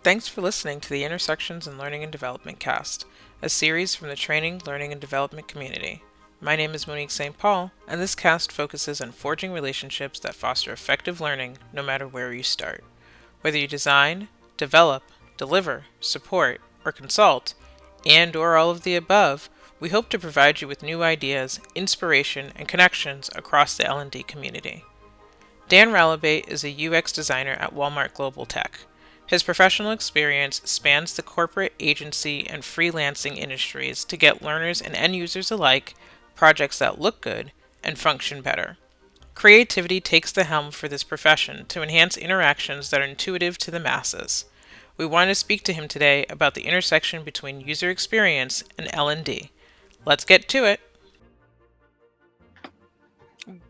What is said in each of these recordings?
Thanks for listening to the Intersections in Learning and Development cast, a series from the training, learning, and development community. My name is Monique St. Paul, and this cast focuses on forging relationships that foster effective learning no matter where you start. Whether you design, develop, deliver, support, or consult, and or all of the above, we hope to provide you with new ideas, inspiration, and connections across the L&D community. Dan Ralabate is a UX designer at Walmart Global Tech. His professional experience spans the corporate, agency, and freelancing industries to get learners and end users alike projects that look good and function better. Creativity takes the helm for this profession to enhance interactions that are intuitive to the masses. We want to speak to him today about the intersection between user experience and L&D. Let's get to it.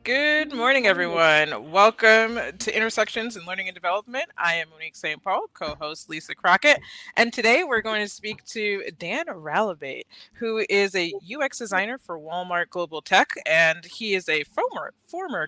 Good morning, everyone. Welcome to Intersections in Learning and Development. I am Monique St. Paul, co-host Lisa Crockett, and today we're going to speak to Dan Ralabate, who is a UX designer for Walmart Global Tech, and he is a former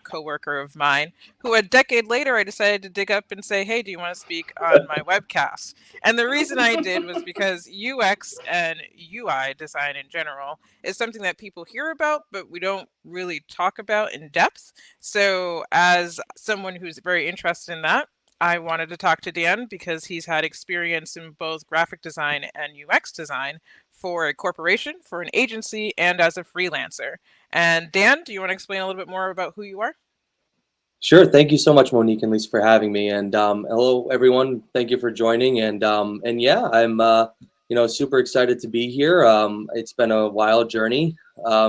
coworker of mine who a decade later I decided to dig up and say, hey, do you want to speak on my webcast? And the reason I did was because UX and UI design in general is something that people hear about, but we don't really talk about in depth. So, as someone who's very interested in that, I wanted to talk to Dan because he's had experience in both graphic design and UX design for a corporation, for an agency, and as a freelancer. And Dan, do you want to explain a little bit more about who you are? Sure. Thank you so much, Monique and Lisa, for having me. And hello, everyone. Thank you for joining. And yeah, I'm super excited to be here. It's been a wild journey.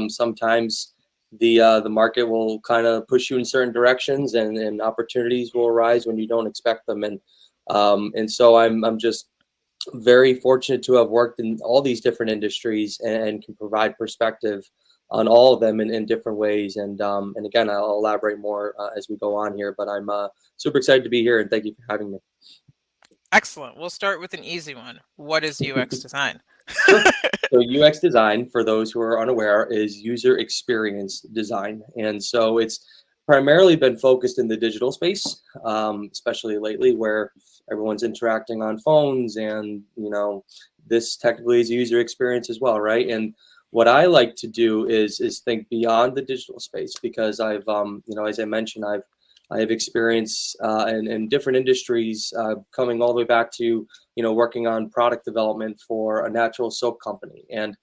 Sometimes the market will kind of push you in certain directions, and opportunities will arise when you don't expect them. And so I'm just very fortunate to have worked in all these different industries and can provide perspective on all of them in different ways. And again, I'll elaborate more as we go on here, but I'm super excited to be here and thank you for having me. Excellent. We'll start with an easy one. What is UX design? Sure. So UX design, for those who are unaware, is user experience design. And so it's primarily been focused in the digital space, especially lately where everyone's interacting on phones and, this technically is a user experience as well, right? And what I like to do is think beyond the digital space because I've, as I mentioned, I have experience in different industries, coming all the way back to working on product development for a natural soap company, and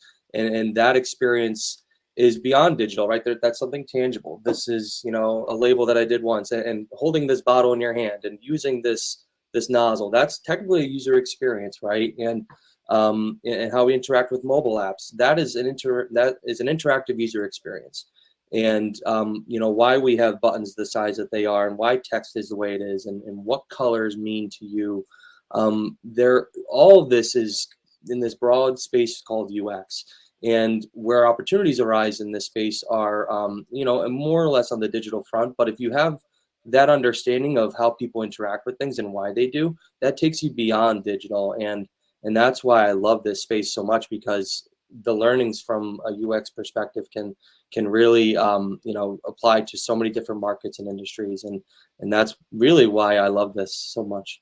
that experience is beyond digital, right? That's something tangible. This is a label that I did once, and holding this bottle in your hand and using this nozzle. That's technically a user experience, right? And how we interact with mobile apps. That is an interactive user experience. And why we have buttons the size that they are, and why text is the way it is, and what colors mean to you. All of this is in this broad space called UX. And where opportunities arise in this space are, more or less on the digital front. But if you have that understanding of how people interact with things and why they do, that takes you beyond digital. And that's why I love this space so much, because the learnings from a UX perspective can really apply to so many different markets and industries, and that's really why I love this so much.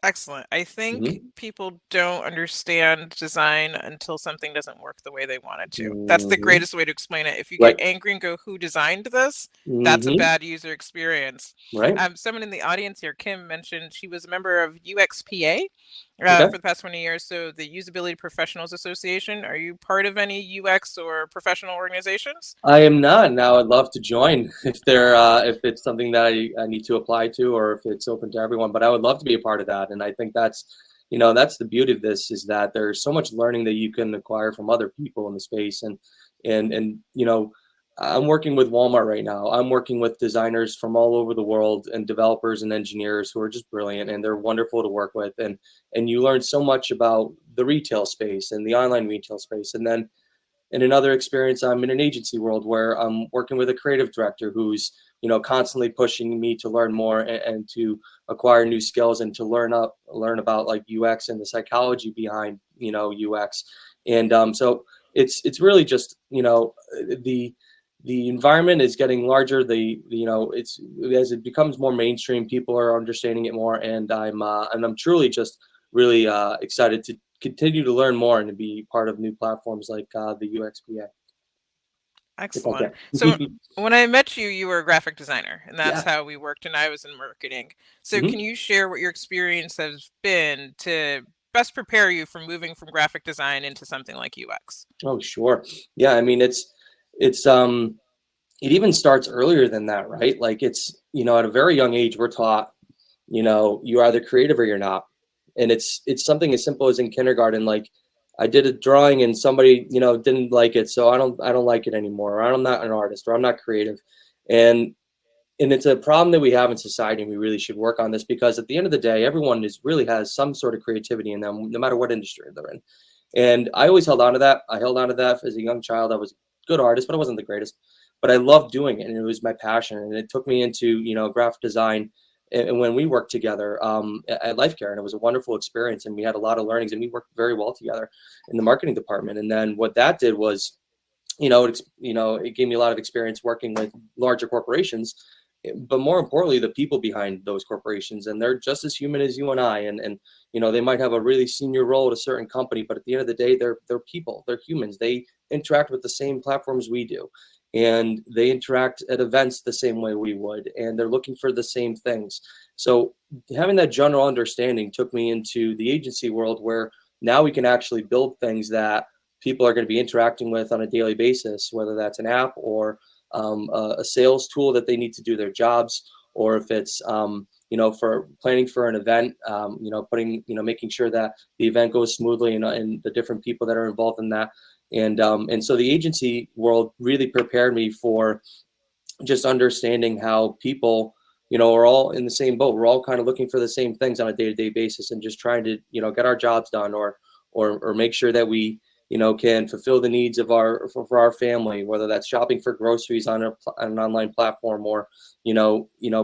Excellent. I think Hmm. people don't understand design until something doesn't work the way they want it to. That's the Hmm. greatest way to explain it. If you get Right. angry and go, who designed this? That's a Hmm. bad user experience. Right. Someone in the audience here, Kim, mentioned she was a member of UXPA Okay. for the past 20 years. So the Usability Professionals Association. Are you part of any UX or professional organizations? I am not. Now I'd love to join if it's something that I need to apply to, or if it's open to everyone, but I would love to be a part of that. And I think that's the beauty of this, is that there's so much learning that you can acquire from other people in the space. And I'm working with Walmart right now. I'm working with designers from all over the world and developers and engineers who are just brilliant, and they're wonderful to work with. And you learn so much about the retail space and the online retail space. And then in another experience, I'm in an agency world where I'm working with a creative director who's constantly pushing me to learn more, and to acquire new skills, and to learn about like UX and the psychology behind UX. And so it's really just the environment is getting larger. It's as it becomes more mainstream, people are understanding it more, and I'm truly just really excited to continue to learn more and to be part of new platforms like the UXPA. If I Excellent. So can. when I met you, you were a graphic designer, and that's Yeah. how we worked, and I was in marketing. So can Mhm. you share what your experience has been to best prepare you for moving from graphic design into something like UX? Oh, sure. Yeah, I mean, it's it even starts earlier than that, right? Like it's, at a very young age, we're taught, you're either creative or you're not. And it's something as simple as in kindergarten, like I did a drawing and somebody, didn't like it, so I don't like it anymore, or I'm not an artist, or I'm not creative. And it's a problem that we have in society, and we really should work on this, because at the end of the day, everyone really has some sort of creativity in them, no matter what industry they're in. And I always held on to that. I held on to that as a young child. I was a good artist, but I wasn't the greatest. But I loved doing it, and it was my passion. And it took me into, graphic design. And when we worked together at Life Care, and it was a wonderful experience, and we had a lot of learnings, and we worked very well together in the marketing department. And then what that did was, it gave me a lot of experience working with larger corporations, but more importantly, the people behind those corporations, and they're just as human as you and I. And they might have a really senior role at a certain company, but at the end of the day, they're people, they're humans. They interact with the same platforms we do, and they interact at events the same way we would, and they're looking for the same things. So having that general understanding took me into the agency world, where now we can actually build things that people are going to be interacting with on a daily basis, whether that's an app or a sales tool that they need to do their jobs, or if it's for planning for an event, making sure that the event goes smoothly, and the different people that are involved in that. And so the agency world really prepared me for just understanding how people, are all in the same boat. We're all kind of looking for the same things on a day-to-day basis, and just trying to, get our jobs done, or make sure that we, can fulfill the needs of for our family, whether that's shopping for groceries on an online platform, or,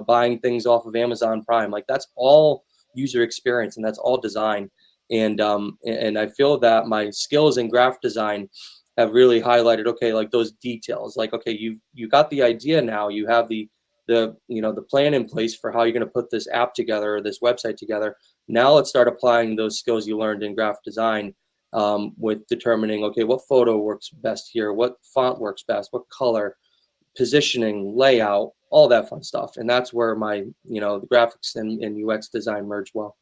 buying things off of Amazon Prime. Like, that's all user experience, and that's all design. And I feel that my skills in graphic design have really highlighted, okay, like those details, like, okay, you got the idea, now you have the plan in place for how you're going to put this app together, or this website together. Now let's start applying those skills you learned in graphic design, with determining, okay, what photo works best here, what font works best, what color, positioning, layout, all that fun stuff. And that's where my, the graphics and UX design merge well.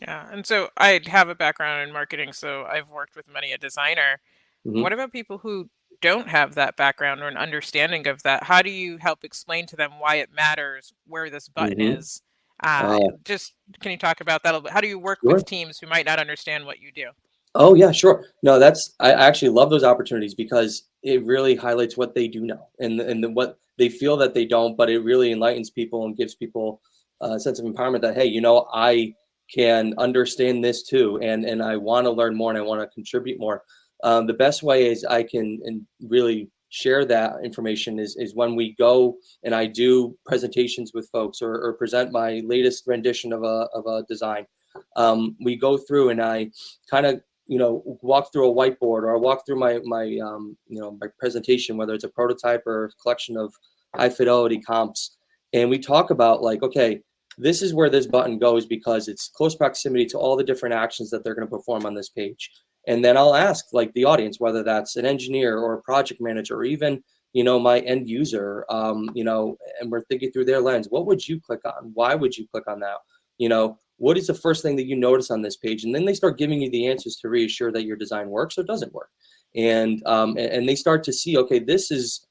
Yeah, and so I have a background in marketing, so I've worked with many a designer. Hmm. What about people who don't have that background or an understanding of that? How do you help explain to them why it matters where this button Hmm. is? Oh, Just can you talk about that a little bit? How do you work with sure. teams who might not understand what you do? Oh yeah, sure. No, I actually love those opportunities, because it really highlights what they do know, and what they feel that they don't, but it really enlightens people and gives people a sense of empowerment that, hey, I can understand this too, and I want to learn more, and I want to contribute more. The best way is I can and really share that information is when we go and I do presentations with folks, or present my latest rendition of a design. We go through, and I kind of, walk through a whiteboard, or I walk through my presentation, whether it's a prototype or a collection of high fidelity comps. And we talk about, like, okay, this is where this button goes, because it's close proximity to all the different actions that they're going to perform on this page. And then I'll ask, like, the audience, whether that's an engineer or a project manager, or even, my end user, and we're thinking through their lens. What would you click on? Why would you click on that? What is the first thing that you notice on this page? And then they start giving you the answers to reassure that your design works or doesn't work. And they start to see, okay, this is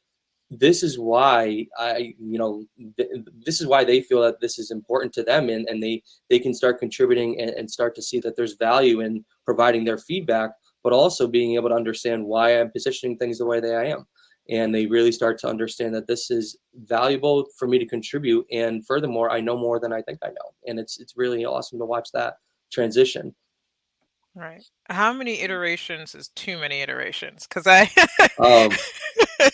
why this is why they feel that this is important to them, and they can start contributing, and start to see that there's value in providing their feedback, but also being able to understand why I'm positioning things the way that I am. And they really start to understand that this is valuable for me to contribute, and furthermore, I know more than I think I know. And it's really awesome to watch that transition. Right. How many iterations is too many iterations? Because I um,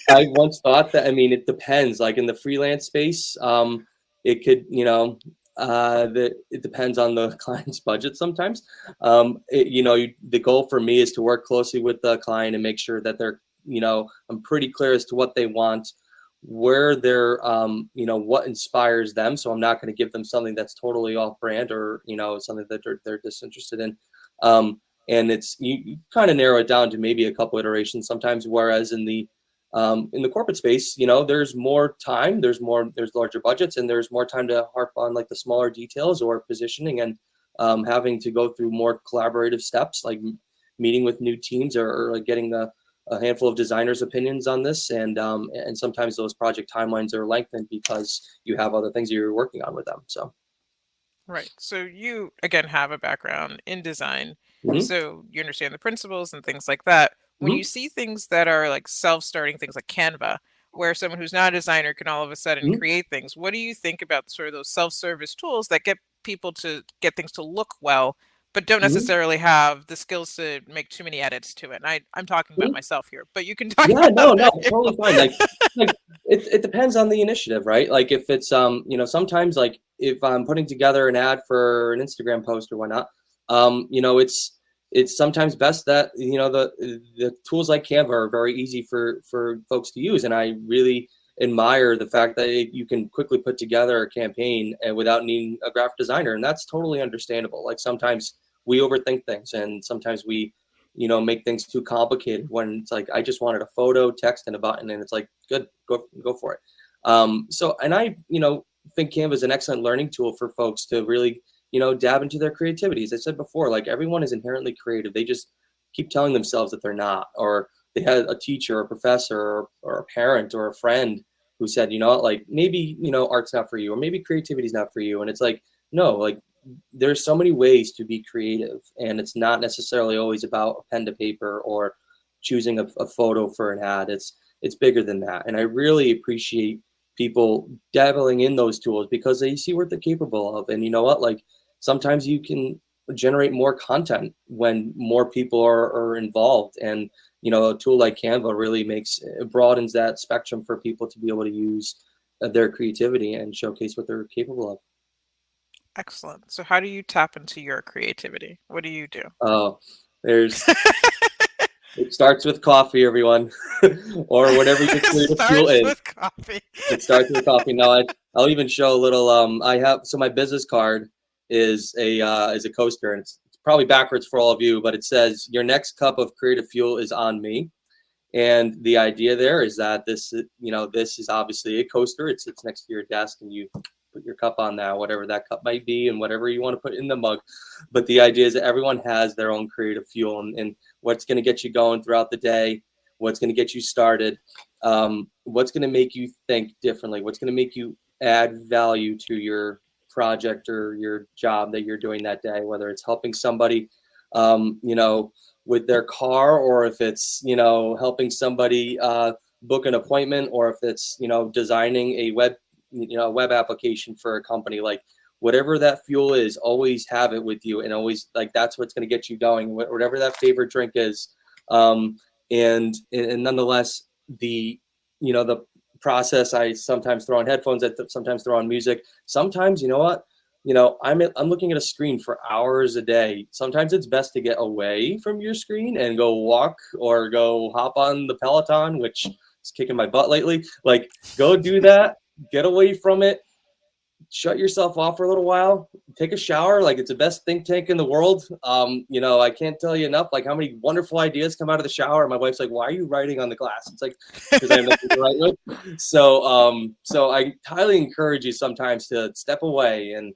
I once thought that, I mean, it depends. Like in the freelance space, it could, it depends on the client's budget sometimes. The goal for me is to work closely with the client and make sure that I'm pretty clear as to what they want, where they're, what inspires them. So I'm not going to give them something that's totally off brand, or, something that they're disinterested in. And it's, you kind of narrow it down to maybe a couple iterations sometimes. Whereas in the corporate space, there's more time, there's larger budgets, and there's more time to harp on like the smaller details or positioning, and having to go through more collaborative steps, like meeting with new teams, or like getting a handful of designers' opinions on this, and sometimes those project timelines are lengthened because you have other things you're working on with them. So, Right. So you again have a background in design, hmm so you understand the principles and things like that. When you hmm see things that are like self-starting things like Canva, where someone who's not a designer can all of a sudden hmm create things, what do you think about sort of those self-service tools that get people to get things to look well, but don't hmm necessarily have the skills to make too many edits to it? And I'm talking about hmm myself here, but you can talk Yeah, about no, no, other totally people. fine. Like it depends on the initiative, right? Like if it's sometimes, like if I'm putting together an ad for an Instagram post or whatnot, it's sometimes best that the tools like Canva are very easy for folks to use, and I really admire the fact that you can quickly put together a campaign and without needing a graphic designer, and that's totally understandable. Like sometimes we overthink things, and sometimes we make things too complicated, when it's like, I just wanted a photo, text, and a button, and it's like, good, go for it. So, and I, think Canva is an excellent learning tool for folks to really, dab into their creativity. As I said before, like everyone is inherently creative. They just keep telling themselves that they're not, or they had a teacher, or a professor, or a parent, or a friend who said, like maybe, art's not for you, or maybe creativity is not for you. And it's like, no, like there's so many ways to be creative, and it's not necessarily always about a pen to paper or choosing a photo for an ad. It's bigger than that, and I really appreciate people dabbling in those tools because they see what they're capable of. And you know what, like sometimes you can generate more content when more people are involved, and a tool like Canva really broadens that spectrum for people to be able to use their creativity and showcase what they're capable of. Excellent. So how do you tap into your creativity? What do you do? uh, there's It starts with coffee, everyone, or whatever your creative fuel Starts is. with coffee. It starts with coffee. Now, I'll even show a little. I have, so my business card is a coaster, and it's probably backwards for all of you, but it says, "Your next cup of creative fuel is on me." And the idea there is that this is obviously a coaster. It sits next to your desk, and you put your cup on that, whatever that cup might be, and whatever you want to put in the mug. But the idea is that everyone has their own creative fuel, and what's going to get you going throughout the day, what's going to get you started, what's going to make you think differently, what's going to make you add value to your project or your job that you're doing that day, whether it's helping somebody, with their car, or if it's helping somebody book an appointment, or if it's designing a web application for a company. Like whatever that fuel is, always have it with you, and always, like, that's what's going to get you going, whatever that favorite drink is. um, and nonetheless, the process, I sometimes throw on headphones, I sometimes throw on music, sometimes, I'm looking at a screen for hours a day. Sometimes it's best to get away from your screen and go walk, or go hop on the Peloton, which is kicking my butt lately. Like, go do that, get away from it, shut yourself off for a little while, take a shower. Like, it's the best think tank in the world. I can't tell you enough, like, how many wonderful ideas come out of the shower. My wife's like, "Why are you writing on the glass?" It's like, because I have nothing to write with. So I highly encourage you sometimes to step away and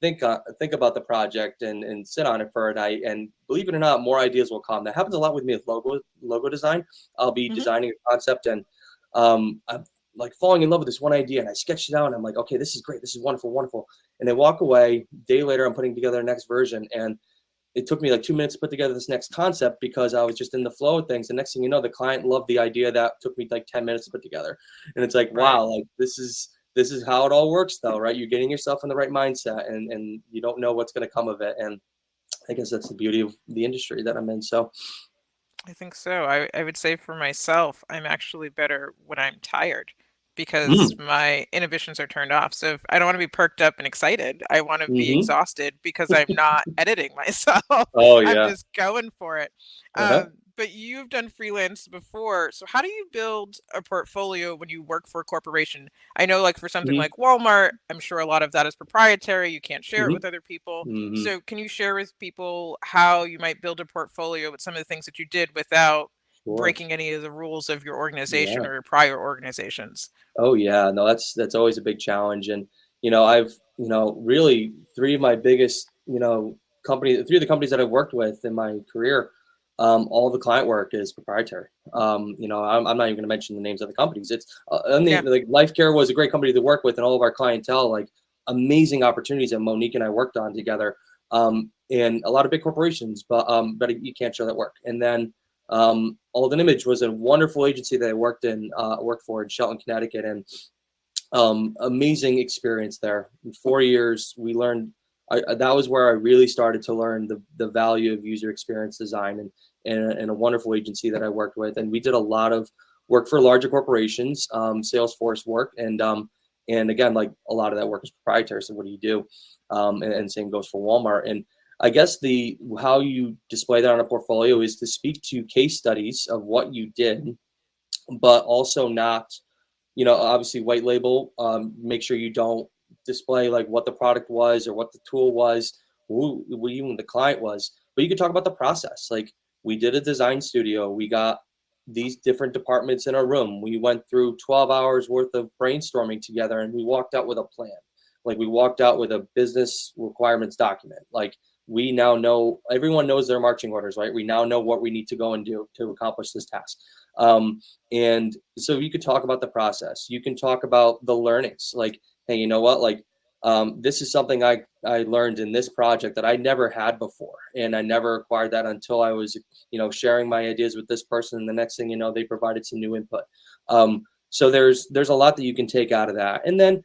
think about the project, and sit on it for a night. And believe it or not, more ideas will come. That happens a lot with me with logo design. I'll be Hmm. designing a concept, and I'm like falling in love with this one idea, and I sketched it out, and I'm like, okay, this is great, this is wonderful, wonderful. And then walk away. Day later, I'm putting together the next version, and it took me like 2 minutes to put together this next concept because I was just in the flow of things. The next thing you know, the client loved the idea that took me like 10 minutes to put together. And it's like, Right. wow, like this is how it all works though, right? You're getting yourself in the right mindset, and you don't know what's going to come of it. And I guess that's the beauty of the industry that I'm in. So, I think so. I would say for myself, I'm actually better when I'm tired because mm, my inhibitions are turned off. So if I don't want to be perked up and excited, I want to be hmm exhausted because I'm not editing myself. oh I'm yeah. just going for it. Uh-huh. but you've done freelance before. So how do you build a portfolio when you work for a corporation? I know like for something Hmm. like Walmart, I'm sure a lot of that is proprietary. You can't share it Hmm. with other people. Hmm. So can you share with people how you might build a portfolio with some of the things that you did without Sure. breaking any of the rules of your organization Yeah. or your prior organizations? Oh yeah, no, that's always a big challenge. And I've really three of my biggest three of the companies that I've worked with in my career, all the client work is proprietary. I'm not even going to mention the names of the companies. It's Yeah. like Life Care was a great company to work with, and all of our clientele, like amazing opportunities that Monique and I worked on together, and a lot of big corporations, but you can't show that work. And then Alden Image was a wonderful agency that I worked for in Shelton, Connecticut, and amazing experience there. In 4 years, we learned. That was where I really started to learn the value of user experience design, and a wonderful agency that I worked with. And we did a lot of work for larger corporations, Salesforce work, and again, like a lot of that work is proprietary. So what do you do? And same goes for Walmart. And I guess the how you display that on a portfolio is to speak to case studies of what you did, but also not, obviously white label. Make sure you don't display like what the product was or what the tool was, who even the client was. But you can talk about the process. Like we did a design studio. We got these different departments in a room. We went through 12 hours worth of brainstorming together, and we walked out with a plan. Like we walked out with a business requirements document. Like we now know, everyone knows their marching orders, right? We now know what we need to go and do to accomplish this task. And so you could talk about the process. You can talk about the learnings. Like, hey, you know what? Like, this is something I learned in this project that I never had before, and I never acquired that until I was, sharing my ideas with this person. And the next thing you know, they provided some new input. So there's a lot that you can take out of that. And then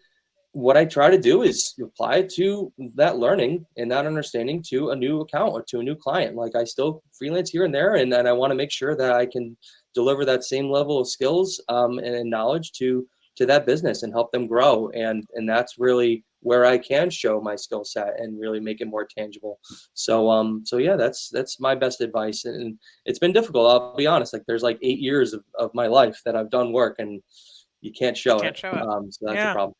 what I try to do is apply it to that learning and that understanding to a new account or to a new client. Like I still freelance here and there, and then I want to make sure that I can deliver that same level of skills, and knowledge to that business and help them grow. And that's really where I can show my skill set and really make it more tangible. So yeah, that's my best advice. And it's been difficult. I'll be honest. Like there's like 8 years of my life that I've done work, and you can't Just show can't it. show it. So that's a Yeah. problem.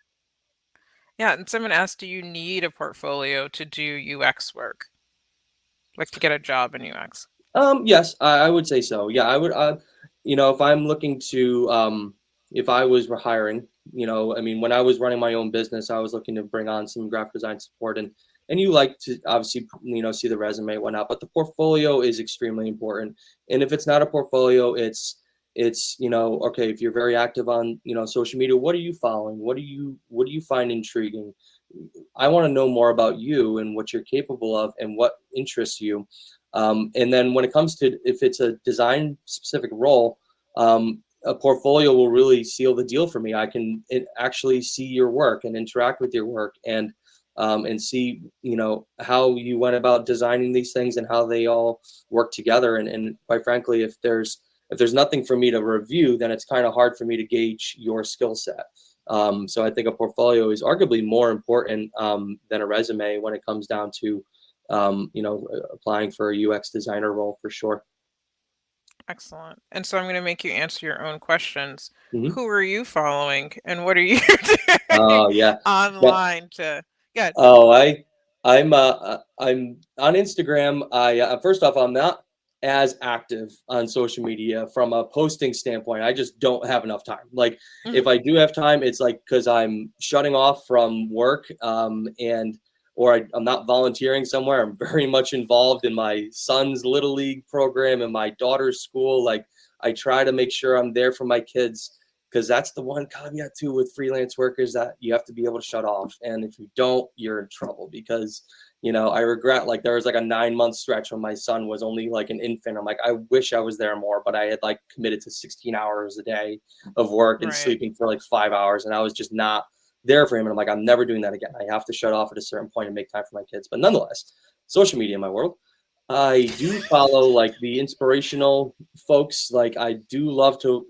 Yeah. And someone asked, do you need a portfolio to do UX work? Like to get a job in UX? Yes, I would say so. Yeah, I would. If I'm looking to, if I was hiring, I mean, when I was running my own business, I was looking to bring on some graphic design support, and you like to obviously, see the resume and whatnot, but the portfolio is extremely important. And if it's not a portfolio, it's okay, if you're very active on social media, what are you following? What do you find intriguing? I want to know more about you and what you're capable of and what interests you. And then when it comes to if it's a design specific role, a portfolio will really seal the deal for me. I can actually see your work and interact with your work, and see how you went about designing these things and how they all work together. And quite frankly, if there's nothing for me to review, then it's kind of hard for me to gauge your skill set. So I think a portfolio is arguably more important, than a resume when it comes down to applying for a UX designer role for sure. Excellent. And so I'm going to make you answer your own questions. Hmm. Who are you following and what are you doing Oh yeah. But online to get? oh, I'm on Instagram. I first off, I'm not as active on social media from a posting standpoint. I just don't have enough time. Like if I do have time, it's like because I'm shutting off from work, and or I'm not volunteering somewhere. I'm very much involved in my son's little league program and my daughter's school. Like I try to make sure I'm there for my kids, because that's the one caveat too with freelance workers, that you have to be able to shut off. And if you don't, you're in trouble, because I regret, like there was like a 9 month stretch when my son was only like an infant. I'm like, I wish I was there more, but I had like committed to 16 hours a day of work and Right. sleeping for like 5 hours, and I was just not there for him. And I'm like, I'm never doing that again. I have to shut off at a certain point and make time for my kids. But nonetheless, social media in my world, I do follow like the inspirational folks. Like I do love to.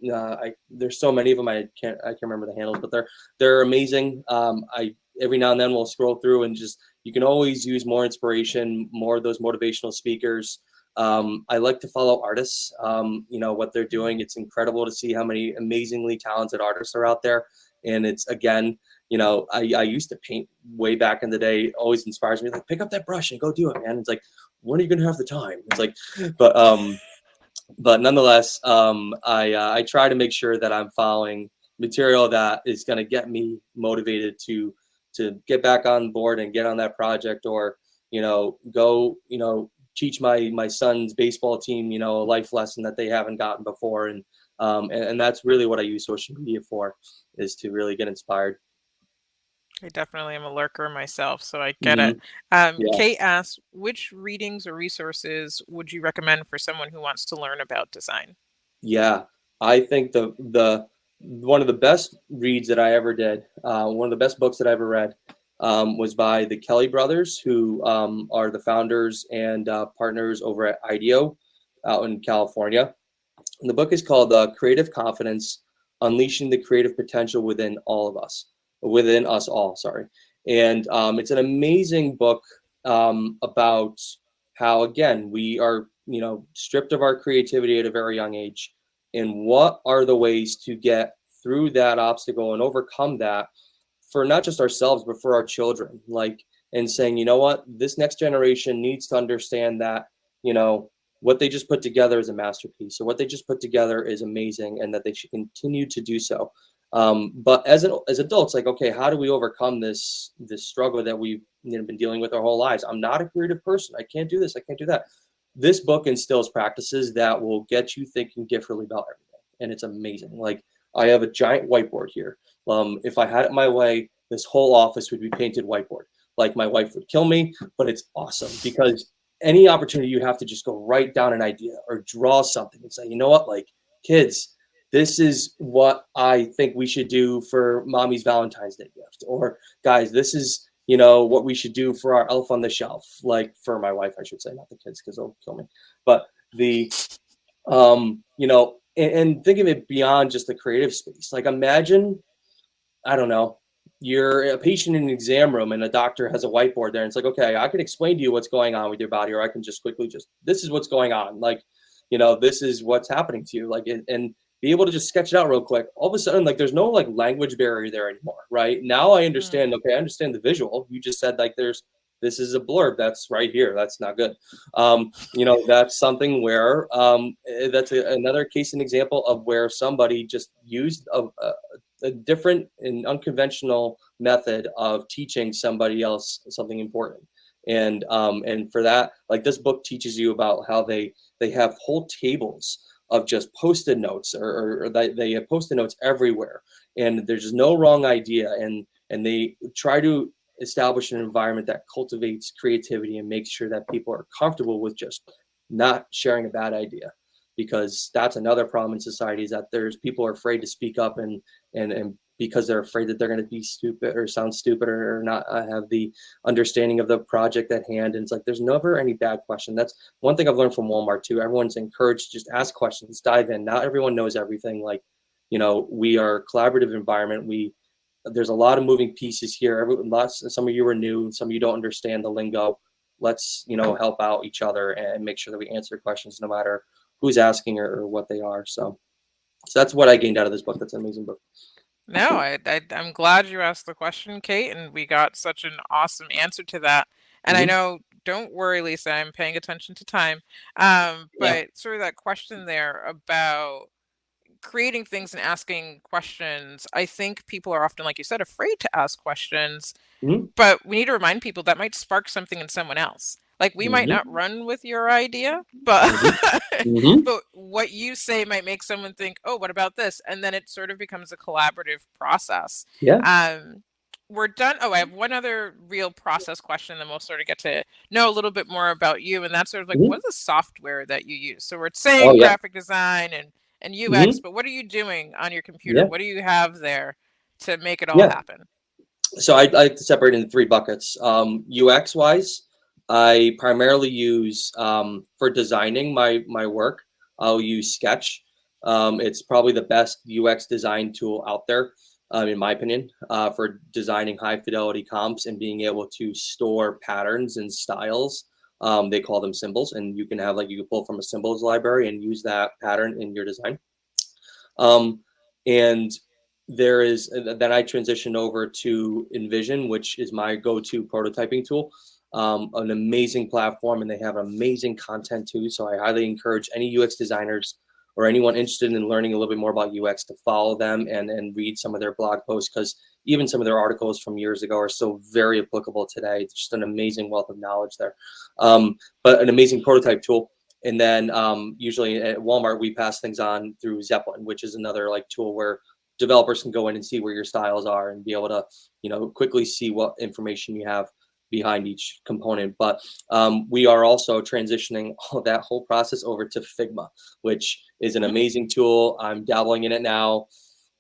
There's so many of them. I can't remember the handles, but they're amazing. I every now and then will scroll through and just, you can always use more inspiration, more of those motivational speakers. I like to follow artists, what they're doing. It's incredible to see how many amazingly talented artists are out there. And it's, again, I used to paint way back in the day. It always inspires me, like, pick up that brush and go do it, man. It's like, when are you going to have the time? It's like, but, but nonetheless, I try to make sure that I'm following material that is going to get me motivated to get back on board and get on that project, or go teach my son's baseball team a life lesson that they haven't gotten before, and that's really what I use social media for, is to really get inspired. I definitely am a lurker myself, so I get it. Hmm. Yeah. Kate asks, which readings or resources would you recommend for someone who wants to learn about design? Yeah, I think the one of the best reads that I ever did, one of the best books that I ever read, was by the Kelly brothers, who are the founders and partners over at IDEO out in California. And the book is called Creative Confidence: Unleashing the Creative Potential Within Us All. Sorry, and it's an amazing book about how, again, we are stripped of our creativity at a very young age, and what are the ways to get through that obstacle and overcome that, for not just ourselves but for our children. Like, and saying, what, this next generation needs to understand that what they just put together is a masterpiece, or what they just put together is amazing, and that they should continue to do so. But as adults, like, okay, how do we overcome this struggle that we've been dealing with our whole lives? I'm not a creative person. I can't do this. I can't do that. This book instills practices that will get you thinking differently about everything, and it's amazing. Like, I have a giant whiteboard here. If I had it my way, this whole office would be painted whiteboard. Like, my wife would kill me, but it's awesome, because any opportunity you have to just go write down an idea or draw something and say, what, like, kids, this is what I think we should do for mommy's Valentine's Day gift, or guys, this is what we should do for our elf on the shelf. Like, for my wife, I should say, not the kids, because they'll kill me. But the and think of it beyond just the creative space. Like, imagine, I don't know, you're a patient in an exam room and a doctor has a whiteboard there, and it's like, okay, I can explain to you what's going on with your body, or I can just quickly this is what's going on. Like, this is what's happening to you. Like, and be able to just sketch it out real quick. All of a sudden, like, there's no like language barrier there anymore, right? Now I understand. Okay, I understand the visual. You just said, like, this is a blurb that's right here. That's not good. That's something where that's another case and example of where somebody just used a different and unconventional method of teaching somebody else something important. And for that, like, this book teaches you about how they have whole tables of just post-it notes, or they have post-it notes everywhere, and there's no wrong idea, and they try to establish an environment that cultivates creativity and makes sure that people are comfortable with just not sharing a bad idea, because that's another problem in society, is that there's people are afraid to speak up, and because they're afraid that they're going to be stupid or sound stupid, or not have the understanding of the project at hand. And it's like, there's never any bad question. That's one thing I've learned from Walmart too. Everyone's encouraged to just ask questions, dive in. Not everyone knows everything. Like, we are a collaborative environment. There's a lot of moving pieces here. Some of you are new, and some of you don't understand the lingo. Let's help out each other and make sure that we answer questions no matter who's asking or what they are. So that's what I gained out of this book. That's an amazing book. No, I'm glad you asked the question, Kate, and we got such an awesome answer to that. And I Mm-hmm. know, don't worry, Lisa, I'm paying attention to time. Yeah. But sort of that question there about creating things and asking questions, I think people are often, like you said, afraid to ask questions, Mm-hmm. but we need to remind people that might spark something in someone else. Like, we might not Mm-hmm. run with your idea, but Mm-hmm. but what you say might make someone think, "Oh, what about this?" And then it sort of becomes a collaborative process. Yeah. Um, we're done. Oh, I have one other real process question, then we'll sort of get to know a little bit more about you. And that's sort of like, Mm-hmm. what is the software that you use? So we're Oh saying yeah. graphic design and UX, Mm-hmm. but what are you doing on your computer? Yeah. What do you have there to make it all Yeah. happen? So I like to separate into three buckets. UX wise, I primarily use, for designing my work, I'll use Sketch. It's probably the best UX design tool out there, in my opinion, for designing high fidelity comps and being able to store patterns and styles They call them symbols, and you can have like, you can pull from a symbols library and use that pattern in your design. And there is, then I transitioned over to InVision, which is my go-to prototyping tool. An amazing platform, and they have amazing content too. So I highly encourage any UX designers or anyone interested in learning a little bit more about UX to follow them and read some of their blog posts, because even some of their articles from years ago are still very applicable today. It's just an amazing wealth of knowledge there. But an amazing prototype tool. And then usually at Walmart, we pass things on through Zeppelin, which is another like tool where developers can go in and see where your styles are and be able to, you know, quickly see what information you have behind each component. But we are also transitioning all that whole process over to Figma, which is an amazing tool. I'm dabbling in it now.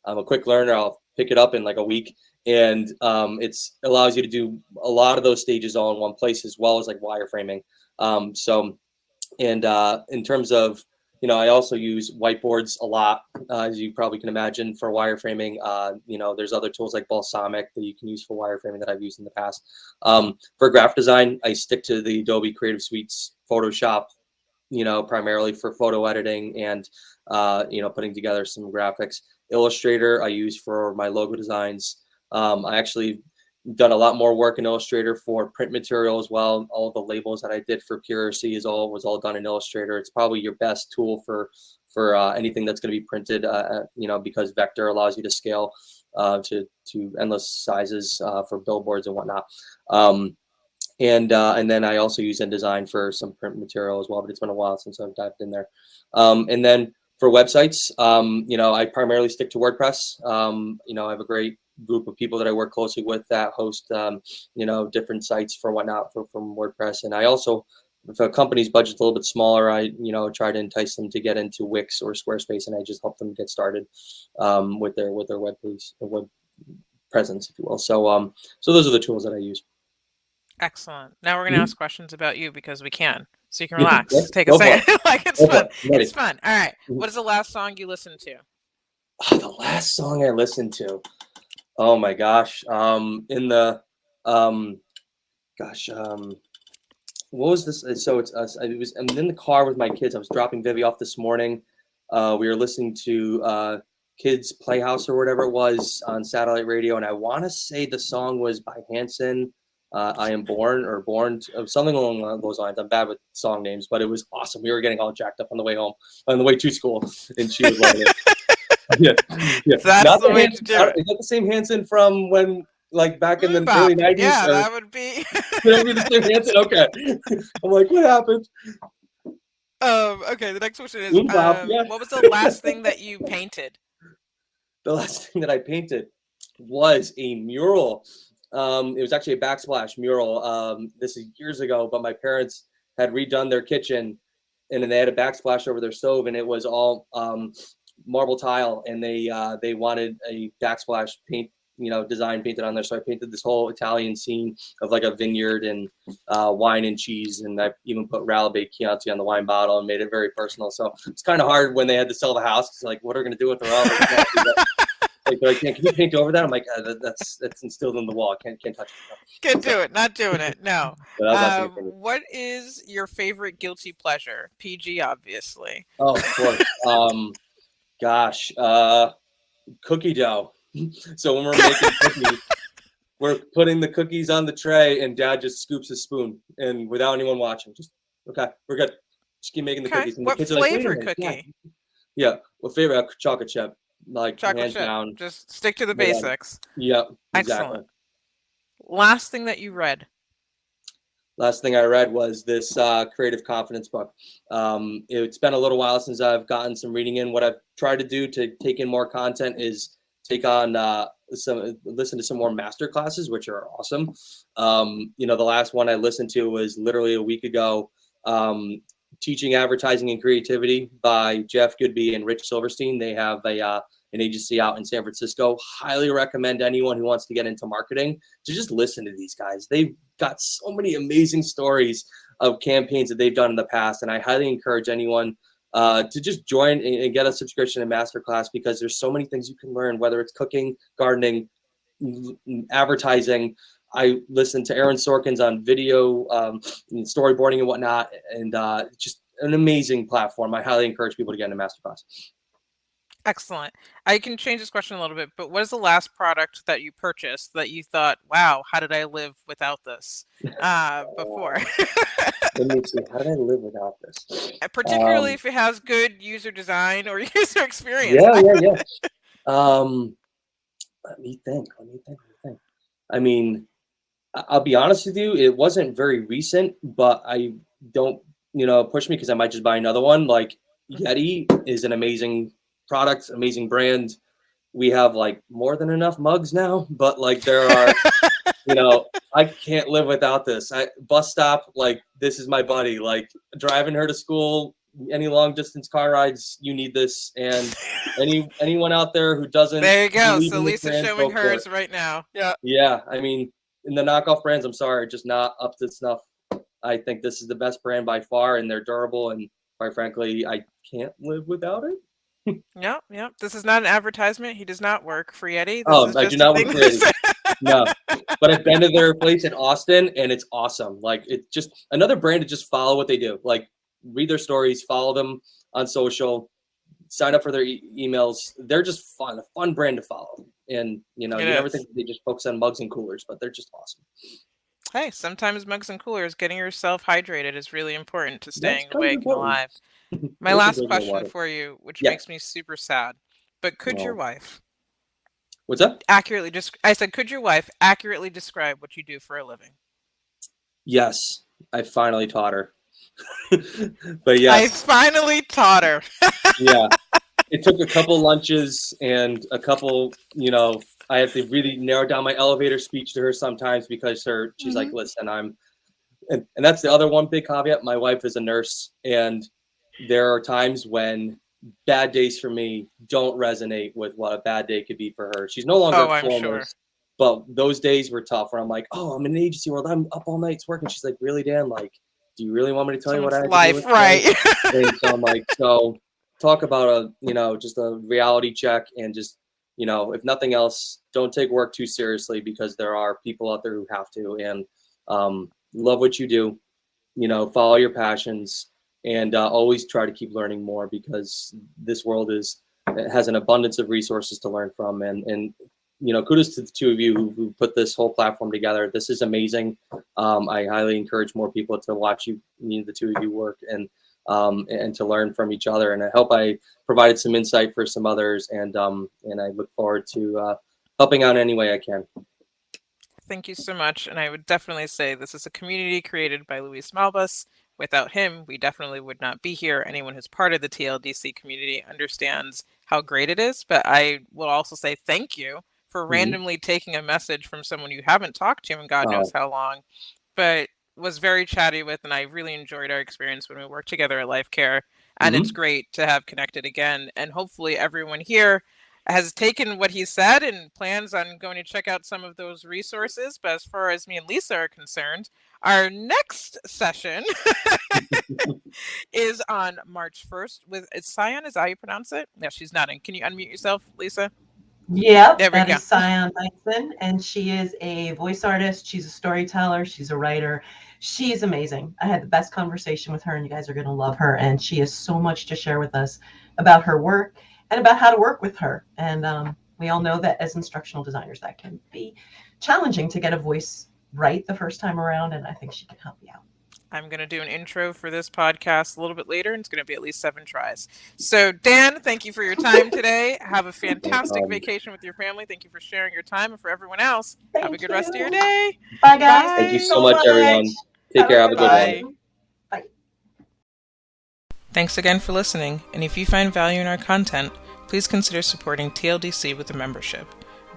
I'm a quick learner. I'll pick it up in like a week. And it allows you to do a lot of those stages all in one place, as well as like wireframing. And in terms of, you know, I also use whiteboards a lot, as you probably can imagine, for wireframing. You know, there's other tools like Balsamic that you can use for wireframing that I've used in the past. For graphic design, I stick to the Adobe Creative Suite's Photoshop, you know, primarily for photo editing and, you know, putting together some graphics. Illustrator I use for my logo designs. I actually done a lot more work in Illustrator for print material as well. All the labels that I did for Puracy was all done in Illustrator. It's probably your best tool for anything that's going to be printed, you know, because Vector allows you to scale to endless sizes for billboards and whatnot. And then I also use InDesign for some print material as well, but it's been a while since I've dived in there. And then for websites, you know, I primarily stick to WordPress. You know, I have a great group of people that I work closely with that host, you know, different sites for whatnot from WordPress. And I also, if a company's budget's a little bit smaller, I, you know, try to entice them to get into Wix or Squarespace, and I just help them get started with their web page, web presence, if you will. So so those are the tools that I use. Excellent. Now we're going to ask questions about you because we can. So you can Yeah, relax. Take a go for it. second. Like, it's Go for fun. it. I'm ready. It's fun. All right. What is the last song you listened to? The last song I listened to. Oh my gosh. In the gosh, what was this? So I'm in the car with my kids. I was dropping Vivi off this morning. We were listening to Kids Playhouse or whatever it was on satellite radio, and I want to say the song was by Hanson. I Am Born, or Born, something along those lines. I'm bad with song names, but it was awesome. We were getting all jacked up on the way home, on the way to school, and she was loving it. Yeah, yeah. That's Not the the way Hanson, to do it. is that the same Hanson from when, like, back in the early Bop. 90s? Yeah, Or that would be. would that be the same Hanson? Okay. I'm like, what happened? Okay, the next question is, Bop, yeah. what was the last thing that you painted? The last thing that I painted was a mural. It was actually a backsplash mural. This is years ago, but my parents had redone their kitchen, and then they had a backsplash over their stove, and it was all marble tile, and they wanted a backsplash paint, you know, design painted on there. So I painted this whole Italian scene of like a vineyard and wine and cheese, and I even put Ralabate Chianti on the wine bottle and made it very personal. So it's kind of hard when they had to sell the house, because like, what are we gonna do with the Ralabate Chianti? Like, can you paint over that? I'm like, that's instilled in the wall. Can't touch it. Can't do it. Not doing it. No. So What is your favorite guilty pleasure? PG, obviously. oh, of course. Gosh, cookie dough. So when we're making cookies, we're putting the cookies on the tray, and Dad just scoops a spoon, and without anyone watching, just okay, we're good. Just keep making the cookies. And What the kids flavor are like, cookie? Yeah. Well, favorite chocolate chip, like Chocolate hands chip. down. Just stick to the basics. Yeah, exactly. Excellent. Last thing that you read. Last thing I read was this creative confidence book. It's been a little while since I've gotten some reading in. What I've tried to do to take in more content is take on listen to some more master classes, which are awesome. You know, the last one I listened to was literally a week ago. Teaching Advertising and Creativity by Jeff Goodby and Rich Silverstein. They have an agency out in San Francisco. Highly recommend anyone who wants to get into marketing to just listen to these guys. They've got so many amazing stories of campaigns that they've done in the past, and I highly encourage anyone to just join and get a subscription and masterclass, because there's so many things you can learn, whether it's cooking, gardening, advertising, I listened to Aaron Sorkin's on video and storyboarding and whatnot, and just an amazing platform. I highly encourage people to get into masterclass. Excellent. I can change this question a little bit, but what is the last product that you purchased that you thought, wow, how did I live without this before? Let me see. How did I live without this? Particularly if it has good user design or user experience. Yeah. Let me think. I mean, I'll be honest with you, it wasn't very recent, but I don't, push me because I might just buy another one. Like Yeti is an amazing product, amazing brand. We have like more than enough mugs now, but like there are, I can't live without this. Bus stop, like this is my buddy. Like driving her to school, any long distance car rides, you need this. And anyone out there who doesn't There you go. believe So in this Lisa's brand, showing go for it. hers right now. Yeah. Yeah, I mean, in the knockoff brands, I'm sorry, just not up to snuff. I think this is the best brand by far, and they're durable. And quite frankly, I can't live without it. Yep. This is not an advertisement. He does not work for Yeti. This Oh, is I do just a not thing. work for Yeti. No, but I've been to their place in Austin, and it's awesome. Like it's just another brand to just follow what they do. Like read their stories, follow them on social, sign up for their emails. They're just fun, a fun brand to follow. And you It never is. think they just focus on mugs and coolers, but they're just awesome. Hey, sometimes mugs and coolers, getting yourself hydrated is really important to That's staying kind of awake and important. alive. My Always should last drink more question water. for you, which Yeah. makes me super sad, but could your No. wife What's up? I said, could your wife accurately describe what you do for a living? Yes, I finally taught her. But I yes, finally taught her. yeah. It took a couple lunches and a couple, I have to really narrow down my elevator speech to her sometimes because she's like, listen, and that's the other one big caveat. My wife is a nurse, and there are times when bad days for me don't resonate with what a bad day could be for her. She's no longer Oh, I'm sure. foremost, but those days were tough where I'm like, oh, I'm in an agency world. I'm up all nights working. She's like, really, Dan? Like, do you really want me to tell you what I Someone's had to deal life, with today? right? And so I'm like, so talk about just a reality check and just, if nothing else, don't take work too seriously because there are people out there who have to, and love what you do, follow your passions, and always try to keep learning more because this world has an abundance of resources to learn from. And kudos to the two of you who put this whole platform together. This is amazing. I highly encourage more people to watch the two of you work and to learn from each other. And I hope I provided some insight for some others. And I look forward to helping out in any way I can. Thank you so much. And I would definitely say this is a community created by Luis Malbus. Without him, we definitely would not be here. Anyone who's part of the TLDC community understands how great it is. But I will also say thank you for randomly taking a message from someone you haven't talked to in God knows how long, but was very chatty with. And I really enjoyed our experience when we worked together at Life Care. And it's great to have connected again. And hopefully everyone here has taken what he said and plans on going to check out some of those resources. But as far as me and Lisa are concerned, our next session is on March 1st with Sion. Is that how you pronounce it? No, she's nodding. Can you unmute yourself, Lisa? Yep, there we that go. is Sion Dyson, and she is a voice artist. She's a storyteller. She's a writer. She's amazing. I had the best conversation with her, and you guys are going to love her. And she has so much to share with us about her work and about how to work with her. And we all know that as instructional designers, that can be challenging to get a voice right the first time around, and I think she can help you out. I'm going to do an intro for this podcast a little bit later, and it's going to be at least 7 tries. So, Dan, thank you for your time today. Have a fantastic vacation with your family. Thank you for sharing your time. And for everyone else, have a good rest of your day. Bye, guys. Thank you so much, everyone. Take care. Have a good one. Bye. Thanks again for listening. And if you find value in our content, please consider supporting TLDC with a membership.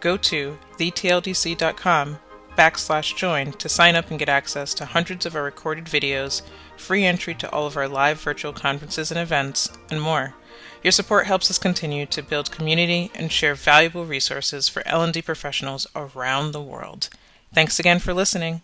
Go to thetldc.com/join to sign up and get access to hundreds of our recorded videos, free entry to all of our live virtual conferences and events, and more. Your support helps us continue to build community and share valuable resources for L&D professionals around the world. Thanks again for listening.